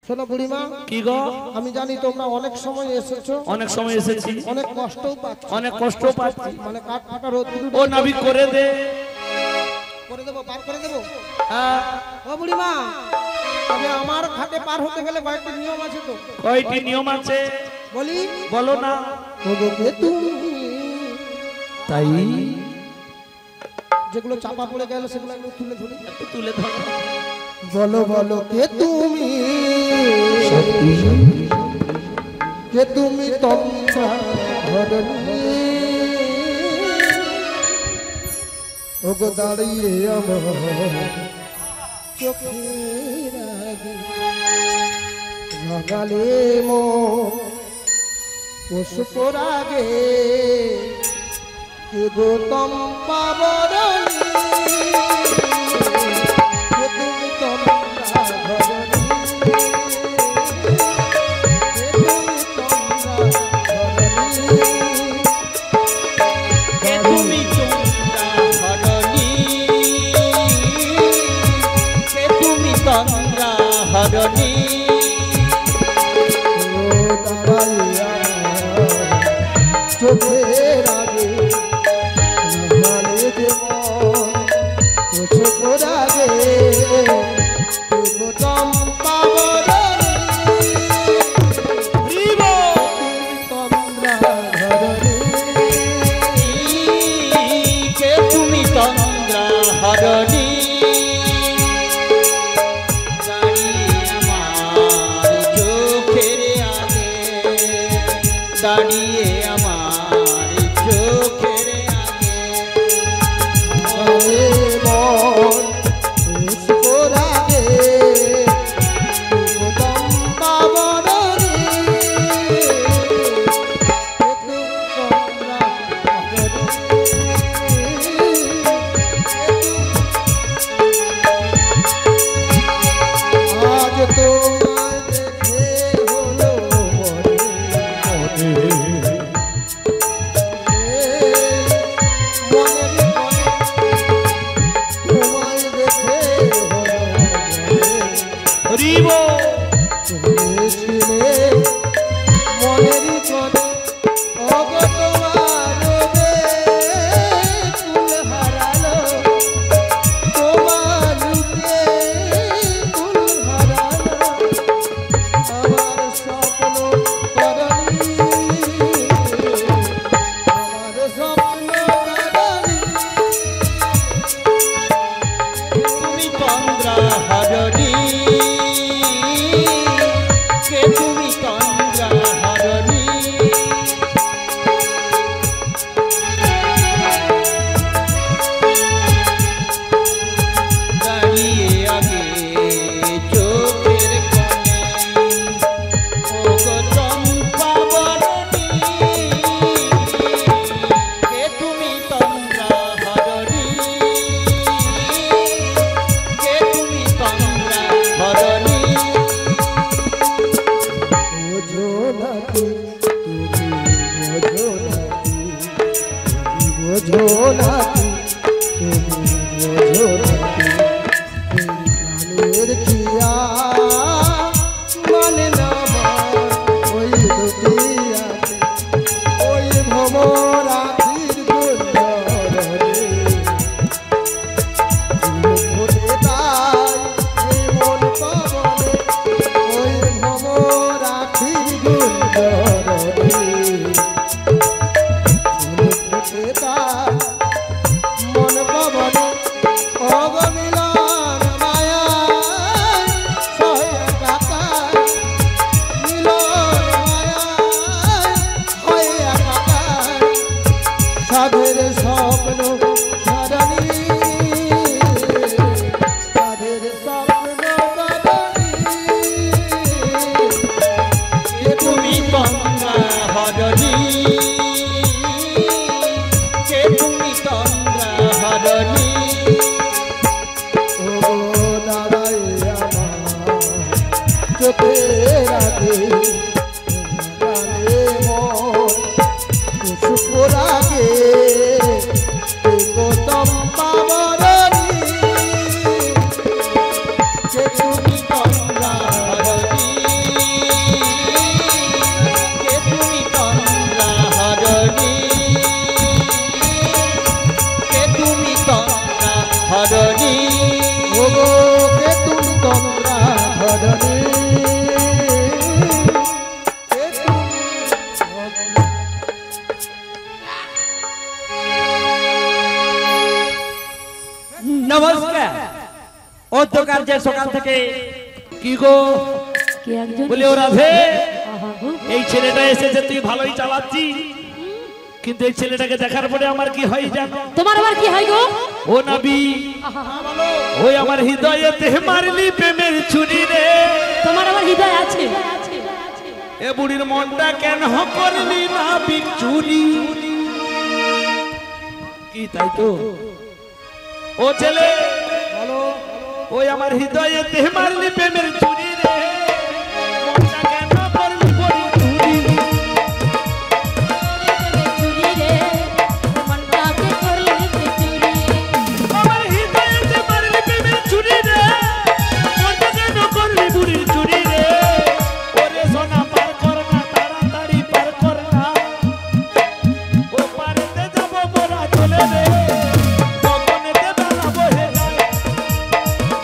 শোনো বুড়িমা কি গো আমি জানি তোমরা অনেক সময় এসেছো অনেক সময় এসেছি অনেক কষ্টও পাচ্ছ অনেক কষ্ট পাচ্ছি মানে কাট কাটা রোদ ও নাবি করে দে করে দেবো পার করে দেবো হ্যাঁ ও বুড়িমা তবে আমার ঘাটে পার হতে গেলে কয়েকটি নিয়ম আছে তো কয়টি নিয়ম আছে বলি বলো না ওগোকে তুমি তাই যেগুলো চাপা পড়ে গেল সেগুলো একটু তুলে ধরি একটু তুলে ধরো বলো বলো কে তুমি তন্ত্রা ধরণী ওগো দাঁড়িয়ে আমার চোখের আগে লাগালে মন পুষ্পর আগে কে গো তম্পা বরণী কে তুমি তন্ত্রা ধরণী কে তুমি চন্দ্রা হরণী কে তুমি তন্দ্রা হরণী চোখের আগে নামালে যে মন চোখের আগে চম্পা কে তুমি তন্দ্রা হরণী দাঁড়িয়ে আমার চোখের আগে মন পুষ্পর আগে চম্পা বরণী আজ তোমায় দেখে হলো হরিবো মনেরই করে অগো তোমার রবে ফুল হারালো তোমার রূপে ফুল হারালো আমার স্বপ্ন করণী আমার স্বপ্ন করণী তুমি তন্দ্রা হরণী কে তুমি তন্দ্রা হরণী দাঁড়িয়ে আগে চোখের কোণে ওগো চম্পা বরণী কে তুমি তন্দ্রা হরণী কে তুমি তন্দ্রা হরণী বোঝো নাকি তুমি বোঝো নাকি বোঝো নাকি তুমি বোঝো নাকি প্রাণের খিয়া মানে না ওই দুটি আছে ওই ভ্রমরাখির গুঞ্জরণে ভুলে তাই এই মন পাবনে ওই ভ্রমরাখির গুঞ্জরণে ভুলে তাই মন পাবনে অগমিলন মায়া সহে একাকার মিলন মায়া হয় একাকার সাধের স্বপ্ন সারণী সাধের স্বপ্ন সারণী কে তুমি তন্দ্রা হরণী কে তুমি তন্দ্রা হরণী ও দাঁড়াই আমার চোখের আগে লাগালে মন পুষ্পর আগে চম্পা বরণী কে তুমি তন্দ্রা হরণী সকাল থেকে কি গো কে একজন বলে ও রাধে আহা গো, এই ছেলেটা এসেছে তুই ভালোই চালাচ্ছিস কিন্তু এই ছেলেটাকে দেখার পরে আমার কি হয় জানো তোমার আবার কি হয় গো? ও নবী আহা, ওই আমার হৃদয়েতে মারলি প্রেমের ছুরি রে তোমার আবার হৃদয় আছে? এ বুড়ির মনটা কেন করলি না বিচুরি কি তাই তো ও ছেলে বলো ওই আমার হৃদয়েতে মারলি প্রেমের ছুরি রে মনটা কেন করলি বড়ি ছুরি চুরি রে মনটাকে করলি চুরি, আমার হৃদয়েতে মারলি প্রেমের ছুরি রে মনটা কেন করলি বুড়ির ছুরি রে ওরে সোনা পার কর না তাড়াতাড়ি পার কর না ও পারেতে যাব মোরা চলে রে গগনেতে বেলা বহে যায়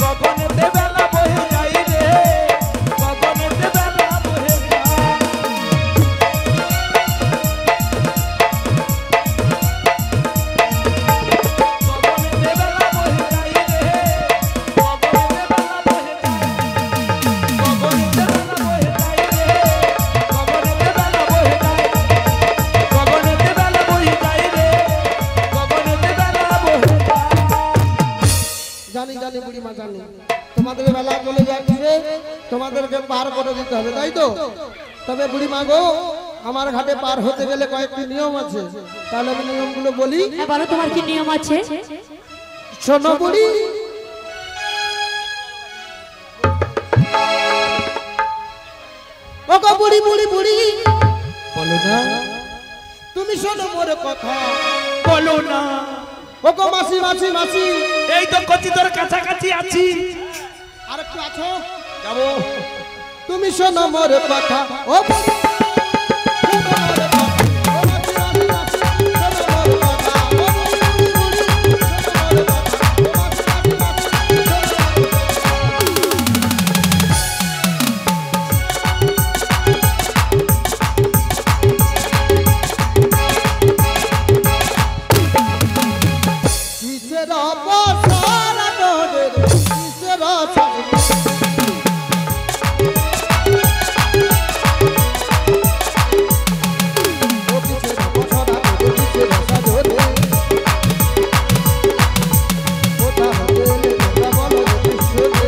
গগনেতে বেলা বহে যায় রে গগনেতে বেলা বহে যায় গগনেতে বেলা বহে যায় রে গগনেতে বেলা বহে যায় গগনেতে বেলা বহে যায় রে গগনেতে বেলা বহে যায় গগনেতে বেলা বহে যায় রে গগনেতে বেলা বহে যায় জানি জানি বুড়িমা জানি তোমাদের বেলা চলে যাচ্ছে তোমাদেরকে পার করে দিতে হবে তাই তো তবে বুড়িমা গো আমার ঘাটে পার হতে গেলে কয়েকটি নিয়ম আছে তাহলে আমি নিয়মগুলো বলি হ্যাঁ বলো তোমার কি নিয়ম আছে? শোনো বুড়ি ওগো বুড়ি বুড়ি বুড়ি বলো না তুমি শোনো মোর কথা বলো না ওগো মাসি মাসি মাসি এই তো কচি তোর কাছাকাছি আছি আর একটু আছো যাবো তুমি শোনো মোর কথা ও বুড়ি, শোনো মোর কথা। ও মাসি, মাসি, মাসি, শোনো মোর কথা। ও বুড়ি, বুড়ি, বুড়ি, শোনো মোর কথা। ও মাসি, মাসি, মাসি, শোনো মোর কথা। কিসের অবসর তোদের, কিসের অবসর? ও কিসের অবসর তোদের, কিসের অবসর তোদের? কোথা হতে এলে তোমরা বলো দেখি শুনে।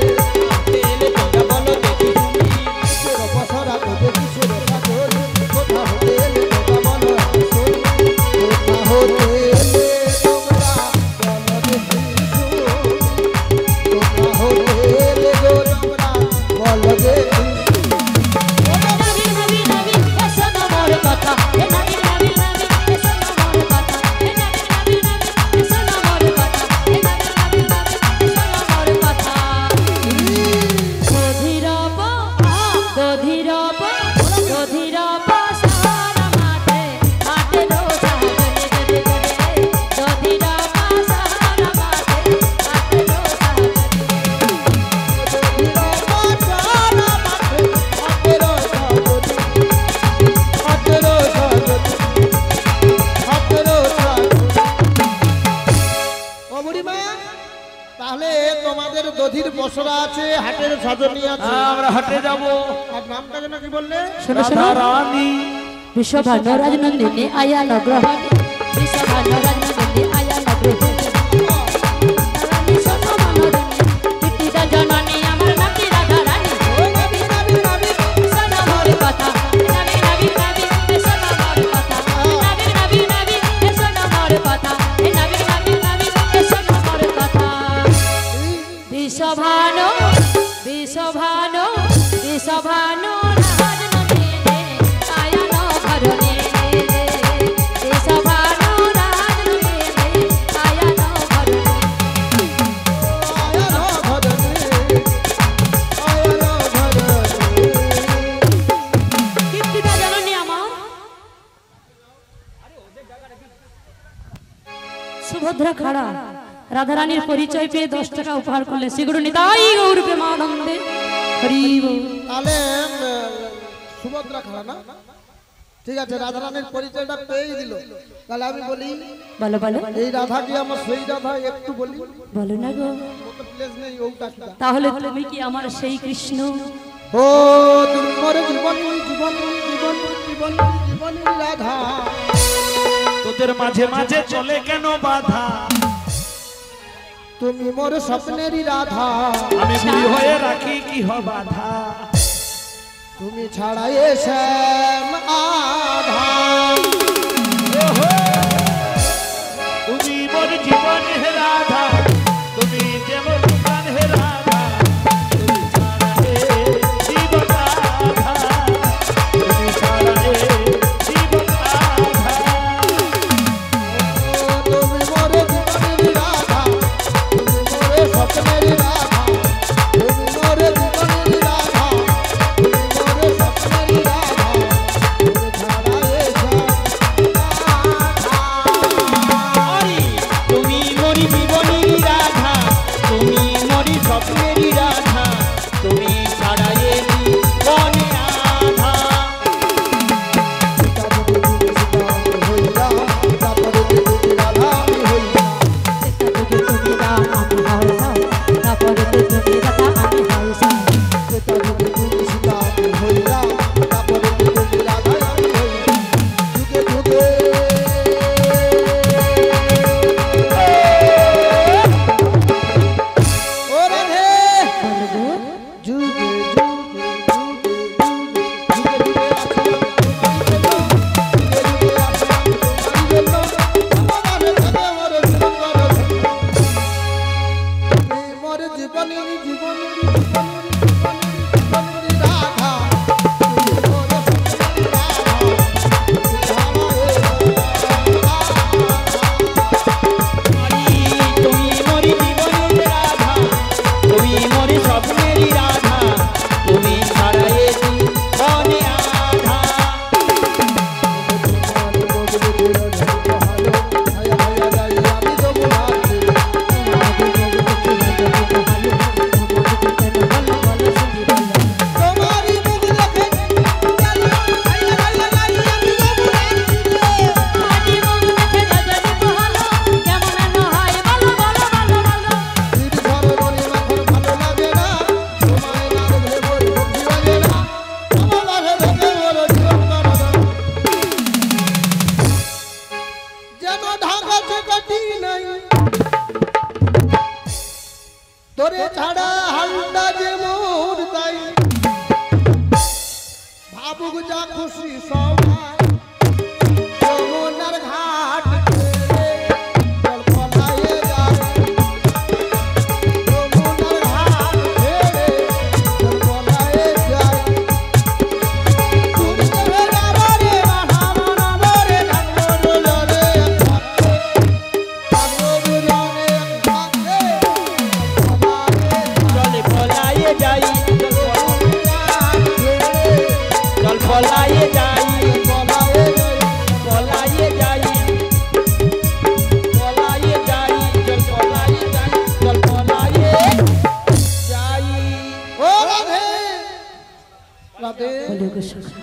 এলে তোমরা বলো দেখি শুনি কিসের অবসর তোদের, কিসের অবসর তোদের? কোথা হতে এলে তোমরা বলো দেখি শুনে। কোথা হতে এলে তোমরা বলো দেখি শুনে। কোথা হতে এলে গো তোমরা বলো দেখি শুনে। নবী নবী নবী শোনো মোর কথা, হে নবী নবী নবী শোনো মোর কথা, হে নবী নবী নবী শোনো মোর কথা, হে নবী নবী নবী শোনো মোর কথা। দধিরব দধিরব দধিরব সারা মাঠে মাঠে রোজা গনে গনে গনে, দধিরব সারা মাঠে মাঠে রোজা গনে। তাহলে তোমাদের দধির বসরা আছে, হাটের সাজনি আছে। আমরা হাটে যাবো আর নামটা যেন কি বললে? শোনো রাধা শোনো, রানী বিশ্বভানু রাজনন্দিনী আয়া নগ্রহণী, বিশ্বভানু রাজনন্দিনী আয়া নগ্রহণী, রানী শোনো মনোরণী, কীর্তিদা জননী আমার নাতি রাধা রানী। নবী নবী নবী শোনো মোর কথা, নবী নবী নবী শোনো মোর কথা, নবী নবী নবী শোনো মোর কথা, নবী নবী নবী শোনো মোর কথা। বিশ্বভানু বিশ্বভানু বিশ্বভানু রাজনন্দিনী আয়া নগ্রহণী, বিশ্বভানু রাজনন্দিনী আয়া নগ্রহণী। কীর্তিদা জননী আমার সুভদ্রা খাড়া রাধারানীর পরিচয় পেয়ে 10 টাকা উপহার করলে সেগুলো নিতাই গৌর প্রেমানন্দে হরি বল। তাহলে সুভদ্রা খাড়া না ঠিক আছে, রাধারানীর পরিচয়টা পেয়ে দিল, তাহলে আমি বলি বলো বলো এই রাধা কি আমার সেই রাধা একটু বলি। বলো না গো, ওটা প্লেস নেই ওটা কি? তাহলে তুমি কি আমার সেই কৃষ্ণ? ও তুমি মোর জীবন জীবন জীবন জীবন জীবন রাধা, তোদের মাঝে মাঝে চলে কেন বাধা? তুমি মোর স্বপ্নেরই রাধা, আমি বুড়ি হয়ে রাখি কি বাধা? তুমি ছাড়া এসেম আধা, তুমি মোর জীবন হে রাধা, তুমি যেমন প্রাণ হে রাধা, তুমি ছাড়া হে জীবন আধা, তুমি ছাড়া হে জীবন আধা। তুমি মোর জীবনেরই রাধা, তুমি মোর স্বপ্নেরই রাধা, তুমি মোর জীবনেরই রাধা, তুমি মোর স্বপ্নেরই রাধা, তুমি ছাড়া এসেম আধা। তুমি মোরি জীবনের রাধা, তুমি মোরি স্বপ্নেরই রাধা, তুমি ছাড়া এ জীবনে আধা। তারপরে তুমি রাধা আমি হালসা, তুমি মোরি জীবনের রাধা, তুমি মোরি স্বপ্নেরই রাধা, তুমি ছাড়া এ জীবনে আধা। তোরে ছাড়া হালটা যে মোর তাই, ভাবুক যা খুশি সবাই, যমুনার ঘাট ছেড়ে জল ফলায়ে যায়, যমুনার ঘাট ছেড়ে জল ফলায়ে যায়। তুমি দেবে রাবারে বাহামনা ধরে থাকবো দুজনে একসাথে, থাকবো দুজনে একসাথে, জলে পলায়ে যাই, জল পলায়ে যাই, পলায়ে যাই, পলায়ে যাই, জল পলায়ে যাই, জল পলায়ে যাই। ও রাধে রাধে, বলো গো সখা,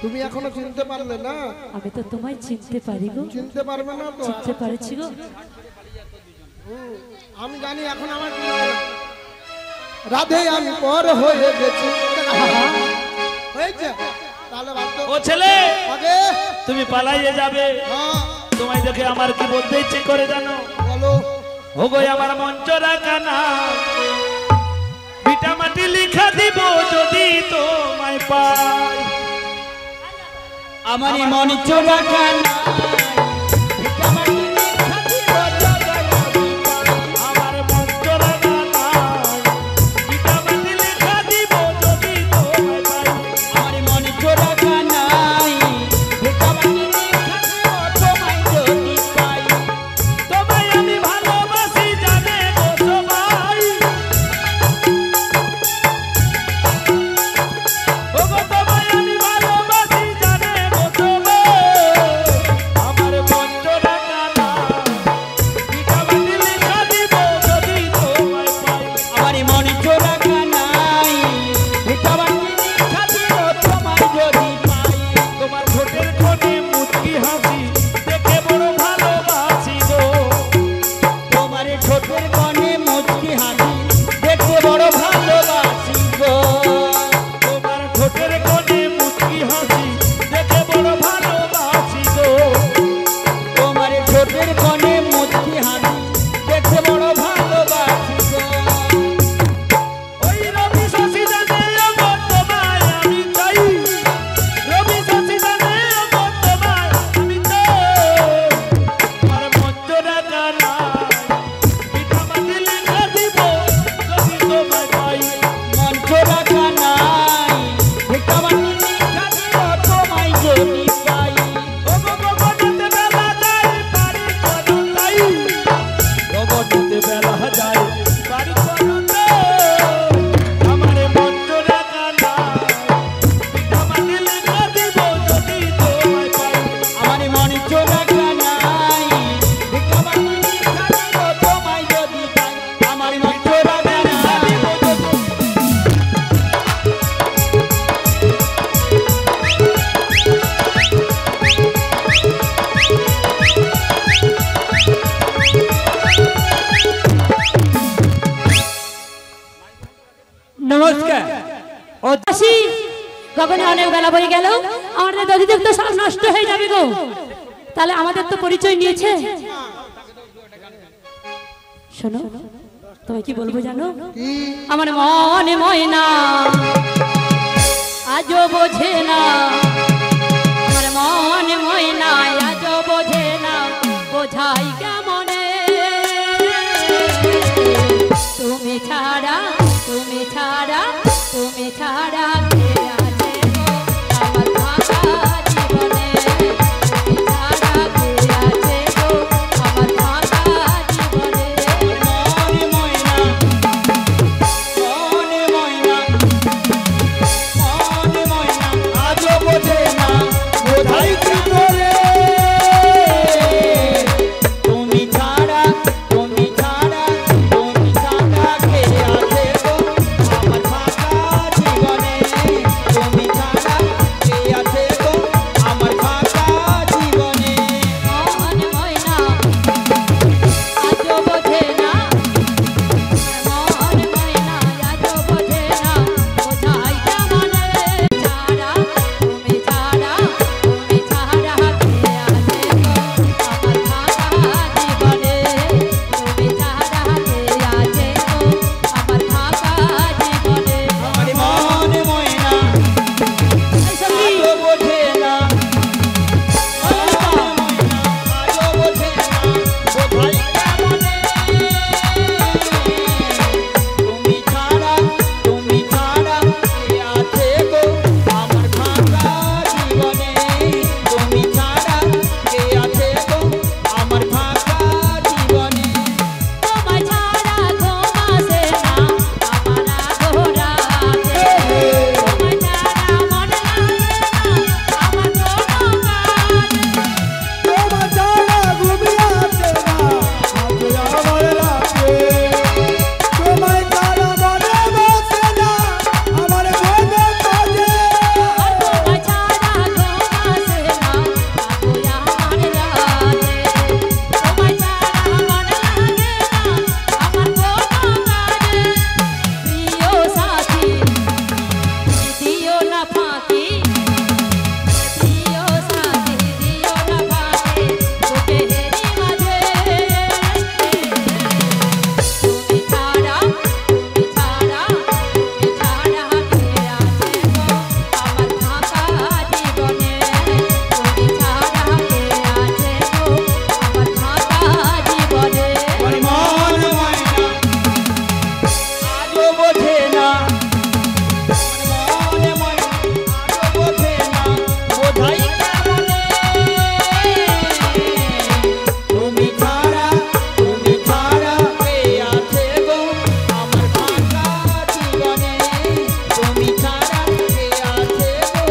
তুমি এখনো চিনতে পারলে না? আমি তো তোমায় চিনতে পারি গো, চিনতে পারবে না তো? চিনতে পারছি গো। আমি জানি এখন আমার চিনতে পারবে না। রাধে আমি পর হয়ে গেছি, হয়েছে তাহলে ভাবতো ও ছেলে, আগে তুমি পালাইয়ে যাবে, হ্যাঁ তোমায় দেখে আমার কি বলতে ইচ্ছে করে জানো? বলো। ও গো আমার মঞ্চরা কানা, ভিটা মাটি লিখা দিব যদি তোমায় পাই। আমার মন চোরা কানা, আমার মঞ্চরা কানা, ভিটা মাটি লিখা দিব যদি তোমায় পাই। আমার মন চোরা কানাই, তোমায় যদি পাই। তোমায় আমি ভালোবাসি জানে গো সবাই। ও গো তোমায় আমি ভালোবাসি জানে গো সবাই। গগনে অনেক বেলা বয়ে গেল, আমাদের দধিদেব তো সব নষ্ট হয়ে যাবে গো। তাহলে আমাদের তো পরিচয় নিয়েছে। শোনো, তোমায় কি বলবো জানো? আমার মনে ময়না আজও বোঝে না, আমার মনে ময়না আজও বোঝে না, বোঝাই কেমনে তুমি ছাড়া, তুমি ছাড়া, তুমি ছাড়া কে আছে গো আমার ফাঁকা জীবনে, তুমি ছাড়া কে আছে গো আমার ফাঁকা জীবনে। মনে ময়না, মনে ময়না, মনে ময়না আজও বোঝে না, বোঝাই কি করে তুমি ছাড়া, তুমি ছাড়া, তুমি ছাড়া কে আছে গো আমার ফাঁকা জীবনে, তুমি ছাড়া কে আছে গো আমার ফাঁকা জীবনে। মনে ময়না আজও বোঝে না, মনে ময়না আজও বোঝে না, বোঝাই কেমনে ছাড়া, তুমি ছাড়া, তুমি ছাড়া কে আছে গো আমার ফাঁকা জীবনে, তুমি ছাড়া কে আছে গো আমার ফাঁকা জীবনে। আমার মনে ময়না এই সঙ্গী আজও বোঝে না, মনে ময়না আজও বোঝে না, বোঝাই কেমনে তুমি ছাড়া, তুমি ছাড়া কে আছে গো আমার ফাঁকা জীবনে, তুমি ছাড়া কে আছে গো আমার ফাঁকা জীবনে। তোমায় ছাড়া ঘুম আসে না আমার আধরাতে, তোমায় ছাড়া মন লাগে না আমার কোনো কাজে, তোমার ছাড়া ঘুমিয়ে আসে না আজ আমার রাতে, তোমায় ছাড়া মনে বসে না আমার কোনো কাজে। আর তোমায় ছাড়া ঘুম আসে না আধো আমার রাতে, তোমায় ছাড়া মন লাগে না আমার কোনো কাজে। প্রিয় সাথী দিও না ফাঁকি, প্রিয় সাথী দিও না ফাঁকি, তোকে হেরি মাঝে তুমি ছাড়া, তুমি ছাড়া, তুমি ছাড়া কে আছে গো আমার ফাঁকা জীবনে, তুমি ছাড়া কে আছে গো আমার ফাঁকা জীবনে। আমার মনে ময়না আজও বোঝে না, মনে ময়না আজও বোঝে না, বোঝাই কেমনে তুমি ছাড়া, তুমি ছাড়া কে আছে গো আমার ফাঁকা জীবনে, তুমি ছাড়া কে আছে গো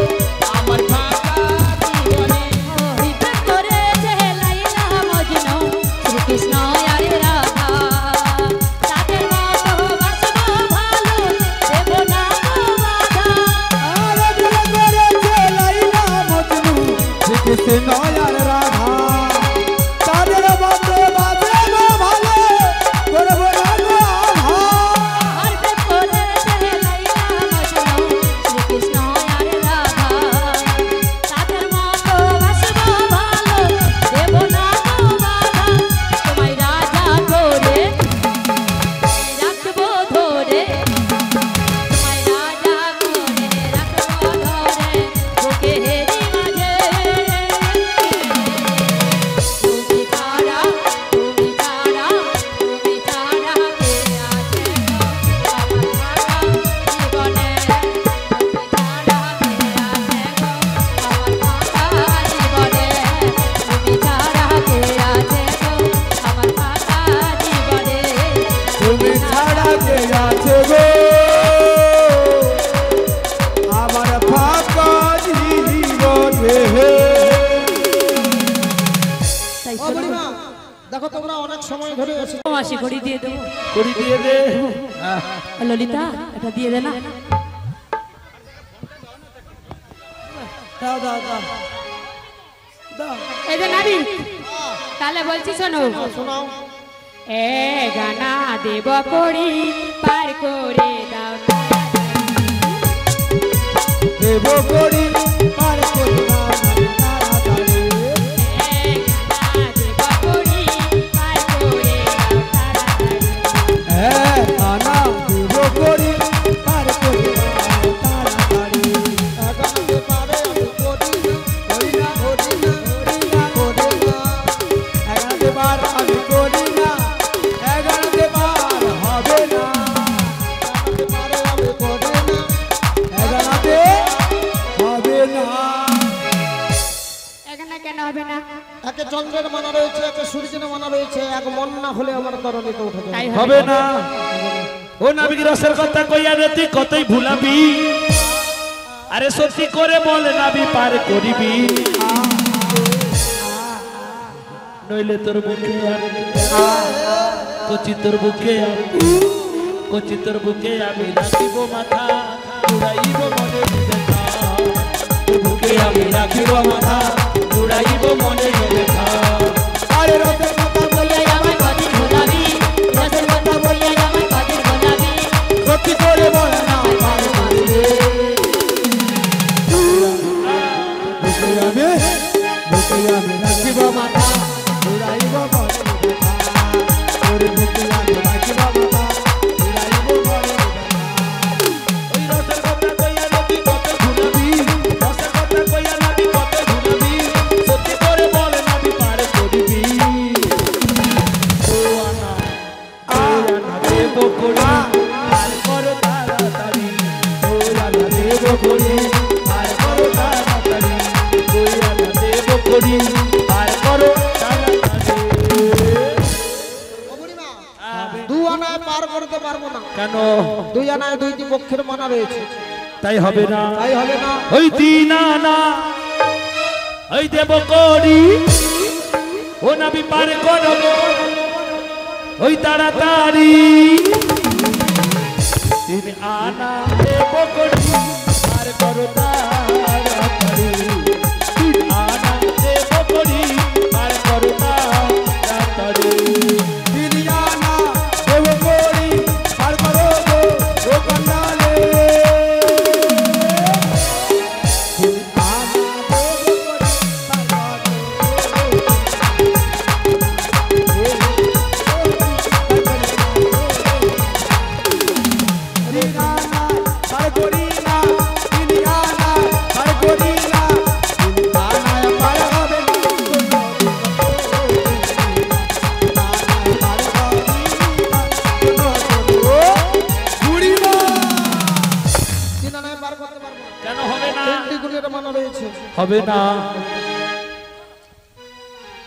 আমার ফাঁকা জীবনে। হিপে করেছে লাইলা মজনু শ্রীকৃষ্ণ আর রাধা, তাদের মতো বাসবো ভালো দেব না গো বাধা। আর দিল করেছে লাইলা মজনু শ্রীকৃষ্ণ আর রাধা, তাদের মতো বাজে ভালো করব না গো আধা। হিপে করেছে লাইলা মজনু শ্রীকৃষ্ণ আর রাধা, তাদের মতো বাসবো ভালো দেব না গো বাধা। তোমায় রাজা করে রাখবো ধরে, তোমায় রাজা করে রাখবো ধরে, বুকে হেরি মাঝে তুমি ছাড়া, তুমি ছাড়া, তুমি ছাড়া কে আছে গো আমার ফাঁকা জীবনে, তুমি ছাড়া কে আছে গো আমার ফাঁকা জীবনে, তুমি ছাড়া কে আছে গো আমার ফাঁকা জীবনে, তুমি ছাড়া কে আছে গো আমার ফাঁকা জীবনে। তাই ও বুড়িমা, দেখো তোমরা অনেক সময় ধরে এসেছো। মাসি করি দিয়ে দেবো। করি দিয়ে দে। ললিতা এটা দিয়ে দে না। দাও দাও দাও দাও, এই যে নাবি, তাহলে বলছি শোনো, শোনাও। এ গানা দেব করি পার করে দাও, এ দেব করি পার করি না তাড়াতাড়ি হ্যাঁ আনা দেব করি পার করি না তাড়াতাড়ি একান্তে পারে আমি করি না করি না করি না করি না একান্তে পার আমি করি না একান্তে পার হবে না একান্তে পারে আমি করি না একান্তে হবে না এখানে কেন হবে না? একে চন্দ্রের মানা রয়েছে একে সূর্যের মানা রয়েছে এক মন না হলে আমার তরণীতে উঠে তাই যাবে হবে না ও নাবিক রসের কথা কইয়া রে তুই কতই ভুলাবি আরে সত্যি করে বল নাবি পার করিবি নইলে তোর বুকে কচি তোর বুকে কচি তোর বুকে আমি রাখিব মাথা উড়াইব মনে ব্যথা তোর বুকে আমি রাখিব মাথা উড়াইব মনে ব্যথা আরে রথের কথা বলে আমার কদিন ভোলাবি, রসের কথা বললে আমার কদিন ভোলাবি। সত্যি করে বল না পার করিবে বুকে আমি রাখিব মাথা উড়াইব মনে ব্যথা তোর বুকে আমি রাখিব মাথা উড়াইব মনে ব্যথা ওই রসের কথা কইয়া নবী কত ভুলাবি রসের কথা কইয়া নবী কত ভুলাবি সত্যি করে বলে নবী পার করিবি ও আনা দেব করি পার করো তাড়াতাড়ি ও আনা দেব করি পার করো তাড়াতাড়ি ও আনা দেব করি পার করো তাড়াতাড়ি বুড়িমা দু আনায় পার করতে পারবো না কেন দুই আনায় দুইটি পক্ষের মানা রয়েছে তাই হবে না তাই হবে না ওই তিন আনা ওই দেব করি ও নাবি পার করবো ওই তাড়াতাড়ি তিন আনা দেব করি পার করো তাড়াতাড়ি তিন আনা দেব করি পার করো তাড়াতাড়ি দিদিয়ানা দেব করি পার করো গো ও কন্যালে কেন হবে না মানা রয়েছে হবে না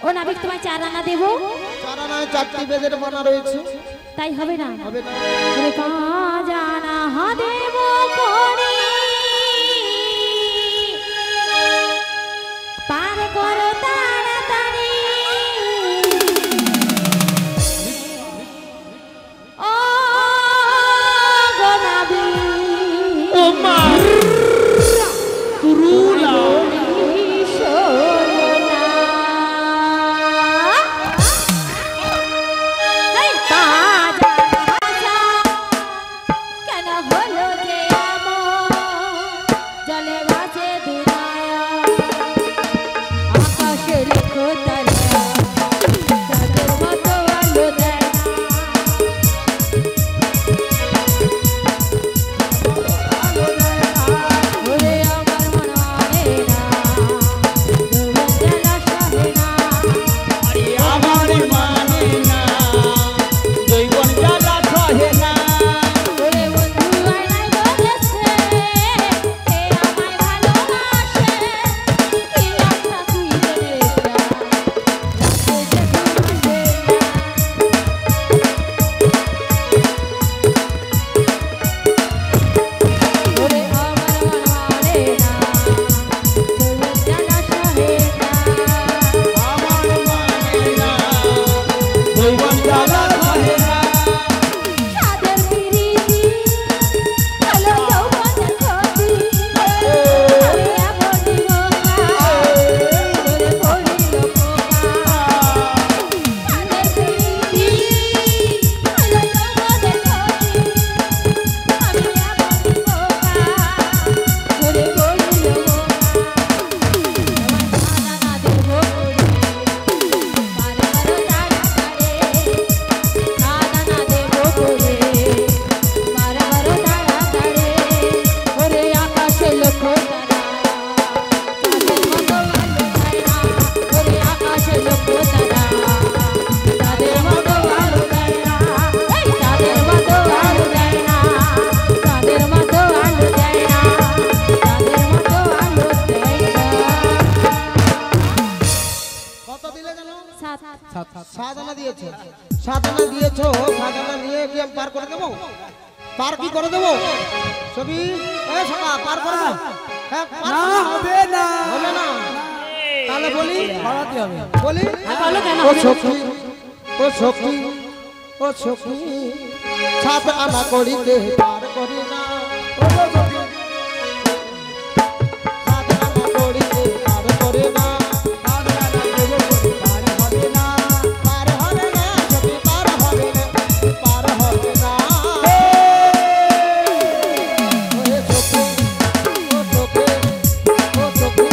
ও নাবিক তোমায় 4 আনা দেবো, চার আনায় চারটি বেদের মানা রয়েছে তাই হবে না? হবে না ওরে 5 আনা দেবো করি পার করো তাড়াতাড়ি। ও গো নাবিক ও মা কুরুলা কেন হলো যে জলে ভাসে দুনায়া আকাশের কোতালে চাঁদের মতো আলো দেয় ওরে আমার মন মানে না যৌবন জ্বালা সহে না আরে আমার মানে না জৈবন জ্বালা সহে না ওরে বন্ধু আয়নায় বলেছে এ আমায় ভালোবাসে কি আশা তুই জেনে যা সাদানা দিয়েছো, সাদানা দিয়েছো, সাদানা নিয়ে কি আমি পার করে দেবো? পার কি করে দেবো? ছবি এই সকা পার করে দাও। হ্যাঁ, পার না হবে না, হবে না। তাহলে বলি বাড়াতে হবে। বলি বলো কেন ও হবে না? সখী, ও সখী, ও সখী, সাদানা করিতে পার করি না। সাদানা করিতে পার করে না। পার হবে না, সখী পার হবে না, পার হবে না। ও সখী, ও সখী, ও সখী,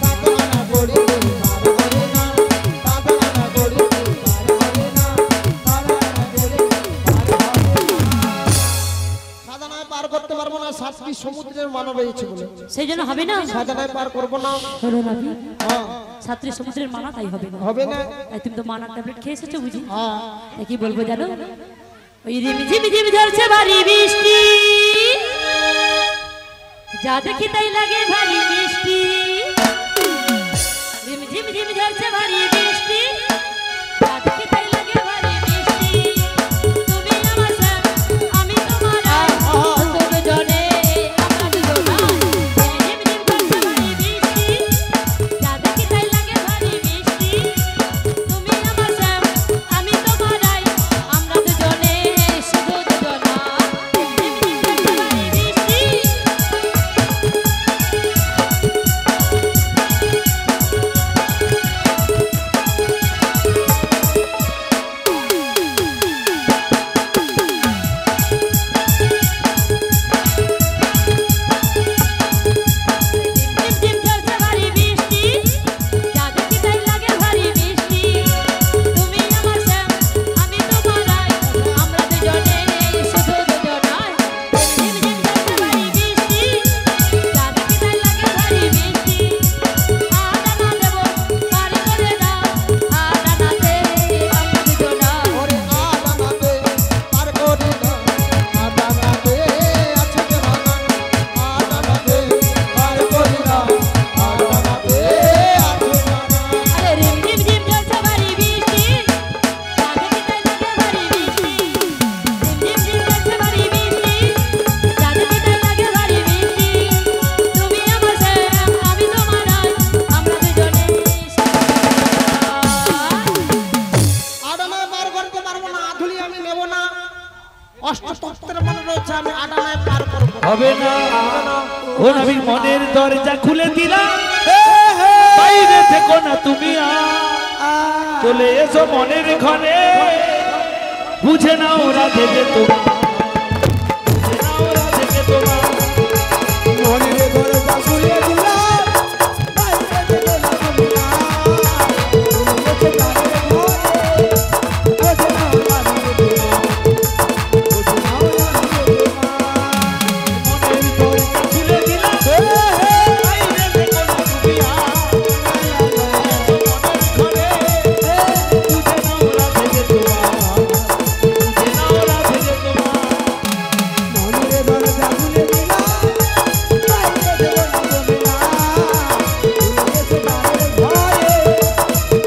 সাদানা করিতে পার করে না। সাদানা করিতে পার হবে না, সাদানা করিতে পার হবে না। সাদানায় পার করতে পারবো না, 7টি সমুদ্রের মানব রয়েছে বলে সেই জন্য হবে না। সাদানায় পার করবো না। হলো নাবি হ্যাঁ, ছাত্রী সমুদ্রের মানা তাই হবে না। হবে না। তাই তুমি তো মানার ট্যাবলেট খেয়ে এসেছো বুঝি। হ্যাঁ, তাই কি বলবো জানো, ওই রিমঝিম ঝিম ঝরছে ভারী বৃষ্টি, যা দেখি তাই লাগে ভারী মিষ্টি। রিমঝিম ঝিম ঝরছে ভারী বৃষ্টি, যা দেখি তাই লাগে ভারী মিষ্টি। তুমি আমার স্যাম, আমি তোমার আই, দুজনে আমরা দুজনাই। রিমঝিম ঝিম ঝরছে ভারী বৃষ্টি, যা দেখি তাই লাগে ভারী মিষ্টি। তুমি আমার স্যাম, আমি তোমার আই, আমরা দুজনে শুধু দুজনা। রিমঝিম ঝিম ঝরছে ভারী বৃষ্টি। ঝিম ঝরছে ভারী বৃষ্টি, যা দেখি তাই লাগে ভারী মিষ্টি। তুমি আমার শ্যাম, আমি তোমার আই, আমরা দুজনে শুধু দুজনাই। ঝিম ঝিম ঝরছে ভারী বৃষ্টি, যা দেখি তাই লাগে ভারী মিষ্টি। আডানা দেবো পার করে দাও, আডানাতে আমরা দুজনাই। ওরে আদানাতে পার করি না। আদানাতে আছে যে মানা। আদানাতে পার করি না। আদানাতে আছে মানা। আরে রিম ঝিম ঝিম ঝরছে ভারী বৃষ্টি, যা দেখি তাই লাগে ভারী মিষ্টি। রিম ঝিম ঝিম ঝরছে ভারী বৃষ্টি, যা দেখি তাই লাগে ভারী মিষ্টি। তুমি আমার শ্যাম, আমি তোমার আই, আমরা দুজনে আদানায় পার করতে পারবো না, আধুলি আমি নেব না। অষ্টতত্ত্বের মনে রয়েছে আমি আদানায় পার করবো। হবে না, ও নবীর মনের দরজা খুলে দিলাম, বাইরে থেকো না তুমি চলে এসো মনের ঘরে, বুঝে নাও রাধে যে তোমার, বুঝে নাও রাধে যে তোমার। মনের দরজা খুলে দিলাম, বাইরে থেকো না তুমি চলে এসো মনের ঘরে, বুঝে নাও রাধে যে তোমার, বুঝে নাও রাধে যে তোমার। মনের দরজা খুলে দিলাম, বাইরে থেকো না তুমি মনের ঘরে, বুঝে নাও রাধে যে তোমার, বুঝে নাও রাধে যে তোমার। মনের দরজা খুলে দিলাম, বাইরে থেকো না তুমি চলে এসো মনের ঘরে,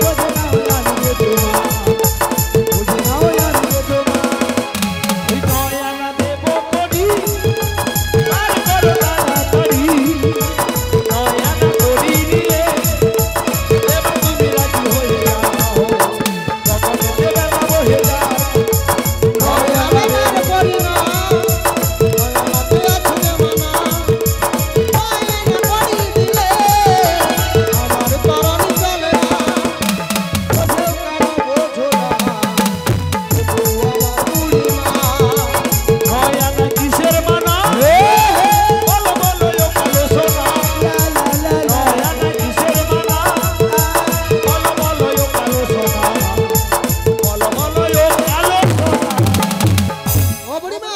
বুঝে নাও রাধে যে তোমার, বুঝে নাও রাধে যে তোমার। ওই নয়না দেব করি, পার করো তাড়াতাড়ি, নয়না করি নিয়ে দেব তুমি রাজি হয়ে যাও, কখন দেবে না বহে যাও। নয়না পার করি না। নয়নাতে আছে যে মানা। নয়না করি দিলে আমার পরাণ চলে না। বোঝো কেন বোঝো না, তবু আমার বুড়িমা। নয়না কিসের মানা, বলো বলো ও কালো সোনা, নয়না কিসের মানা, বলো বলো ও কালো সোনা, বলো বলো ও কালো সোনা। ও বুড়িমা,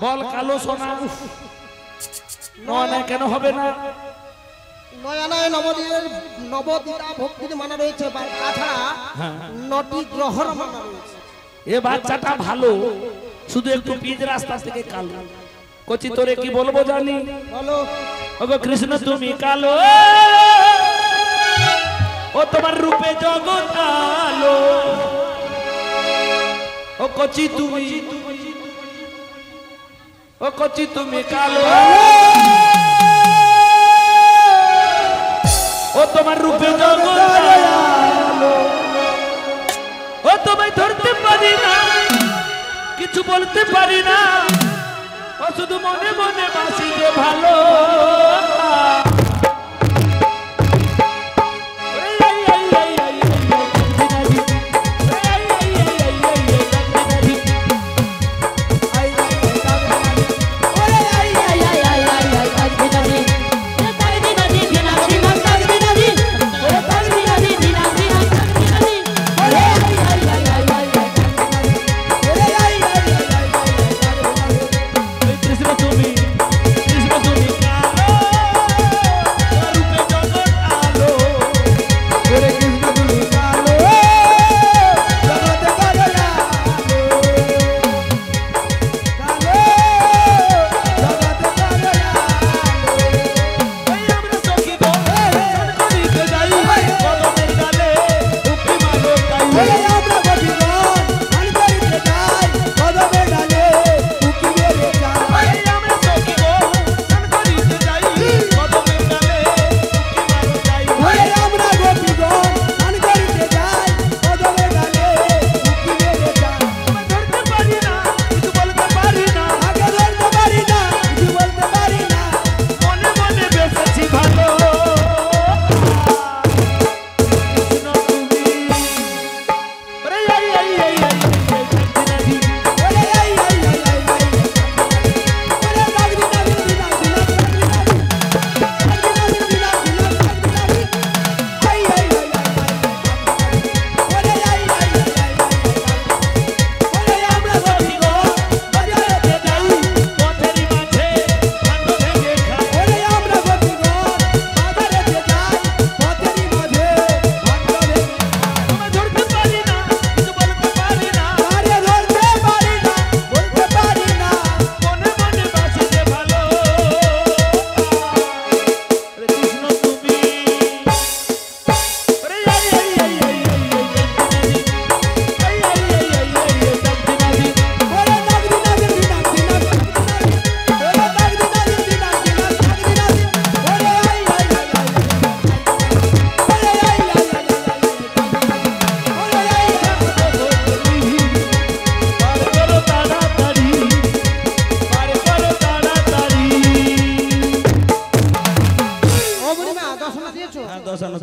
বল কালো সোনা, নয়না কেন হবে না? নয়নায় নবদিতা ভক্তির মানা রয়েছে, বা তাছাড়া হ্যাঁ। 9টি গ্রহর মানা রয়েছে। এ বাচ্চাটা ভালো, শুধু একটু পিচ রাস্তা থেকে কালো। কচি তোরে কি বলবো জানি, বলো ওগো কৃষ্ণ তুমি কালো, ও তোমার রূপে জগৎ আলো ও কচি তুমি ও কচি তুমি কালো ও তোমার রূপে জগৎ আলো ও তোমায় ধরতে পারি না কিছু বলতে পারি না ও শুধু মনে মনে বাসি যে ভালো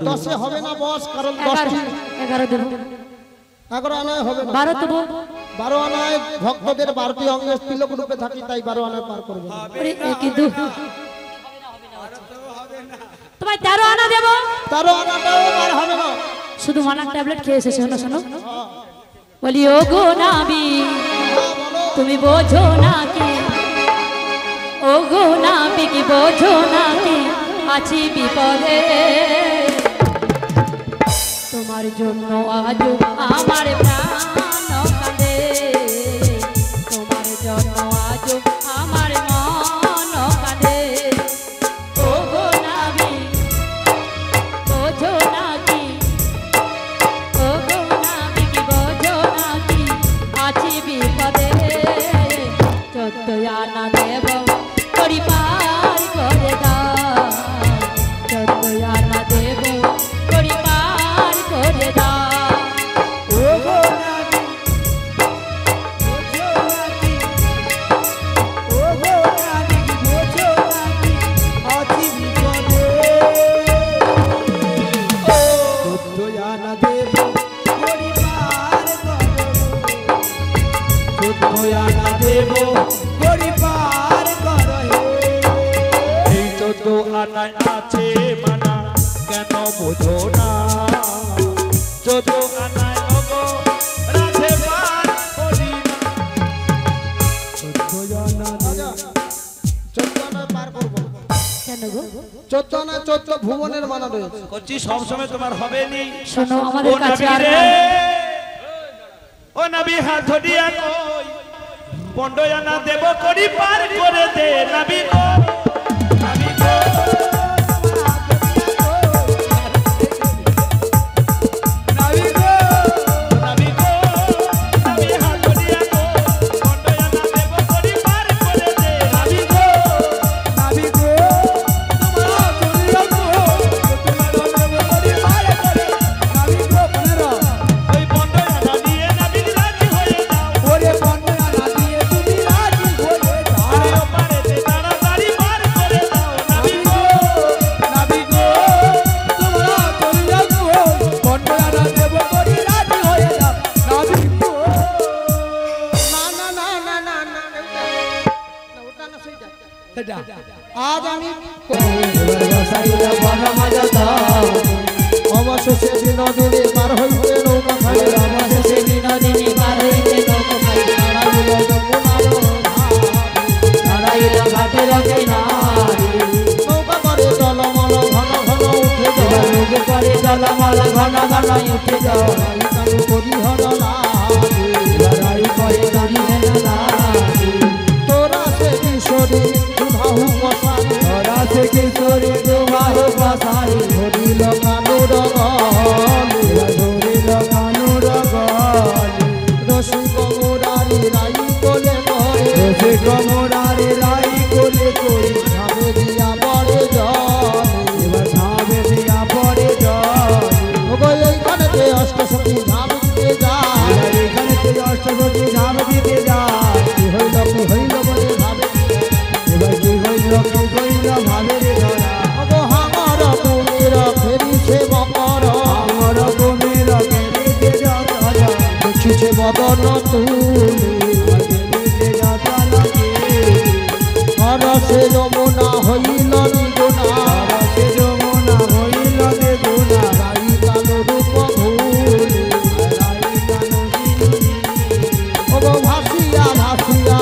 দশে হবে না বস, কারণ 11 দেব, 11 আনায় হবে না, 12 দেব, 12 আনায় ভক্তদের 12টি অঙ্গে তিলক রূপে থাকি, তাই 12 আনায় পার করবে না। কিন্তু তোমায় 13 আনা দেব, 13 আনাটাও পার হবে না। শুধু মানার ট্যাবলেট খেয়ে এসে শোনো শোনো, বলি ও গো নাবি তুমি বোঝো না কি, ও গো নাবি কি বোঝো না কি আছি বিপদে, তোমার জন্য আজ আমার প্রাণ কাঁদে, তোমার জন্য আজ আমার মন কাঁদে, ও গো নাবি বোঝো না কি, ও গো নাবি কি বোঝো না কি আছি বিপদে, 14 আনা দেব করি পার করে দাও, 14 আনা দেব করি পার করে দাও, ও গো নাবি বোঝো নাকি, ও গো নাবি বোঝো নাকি আছি বিপদে, 14 আনা দেব করি পার করো, 14 আনা দেব করি পার করো, এই 14 আনায় আছে মানা কেন বোঝো না, 14 আনায় ওগো রাধে পার করি না, 14 আনা রাজা 14 আনায় পার করব কেন গো? 14 আনায় 14 ভুবনের মানা রয়েছে। করছি সব সময় তোমার হবে নি। শোনো ও আমাদের কাছে নবী আর রে, না। ও নবী হাত ধরিয়া কই 15 আনা দেব করি পার করে দে নবী গো, নবী গো। জলমল ঘন ঘন উঠে যাও রাই কানু করি হরলা রাই করে দাঁড়ি হেলা তোরা সে কিশোরী বাহু কষারি তোরা সে কিশোরী দুবাহু পাশারি ধরিল কানুর গলি ধরিল কানুর গলি রসিক মুরারি রাই কোলে করে সে কমরারে রাই কোলে করি ভাবে দিয়া বড়ে জলে এবার ঝাবে দিয়া পড়ে জল ওগো এইখানে যে অষ্টসখী ঝাম দিতে যায় এখানে তুই অষ্টপতি ঝাম দিতে যায় কি হইল বলে ভাবে এবার কি হইল ভাবে রে ধরা ওগো হামার কুমির ফেরিছে বকর আমার কুমির কেড়ে যত দেখিছে বদন তুলি হরসে যমুনা হইল নিগুণা রাই কালো রূপ ভুলি ওগো ভাসিয়া ভাসিয়া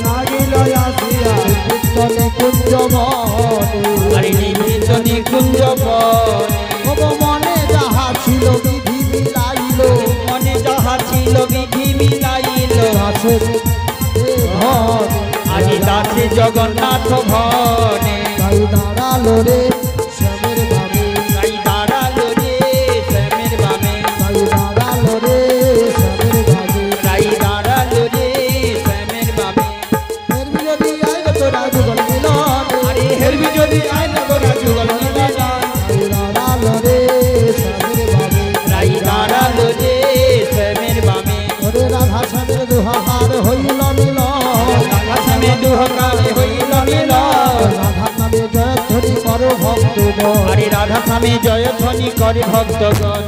লাগিল আসিয়া কীর্তনে কুঞ্জ বনে কুঞ্জ ওগো মনে যাহা ছিল বিধি মিলাইল মনে যাহা ছিল বিধি মিলাইল আছে ঘর আজি দাসে জগন্নাথ ভনে তাই দাঁড়ালো রে শ্যামের বামে তাই দাঁড়ালো রে শ্যামের বামে তাই দাঁড়ালো রে শ্যামের বামে তাই দাঁড়ালো রে শ্যামের বামে ফের বিরোধী আইল তোরা যুগল মিলন আরে হেরবি যদি আইন গোরা যুগল মিলন তাই দাঁড়ালো রে শ্যামের বামে তাই দাঁড়ালো রে শ্যামের বামে ওরে রাধা শ্যামের দুহাহার হইল মিলন আসামে দুহকারে হইল মিলন রাধা নামে জয়ধ্বনি করো ভক্তগণ আরে রাধা স্বামী জয় ধ্বনি করে ভক্তগণ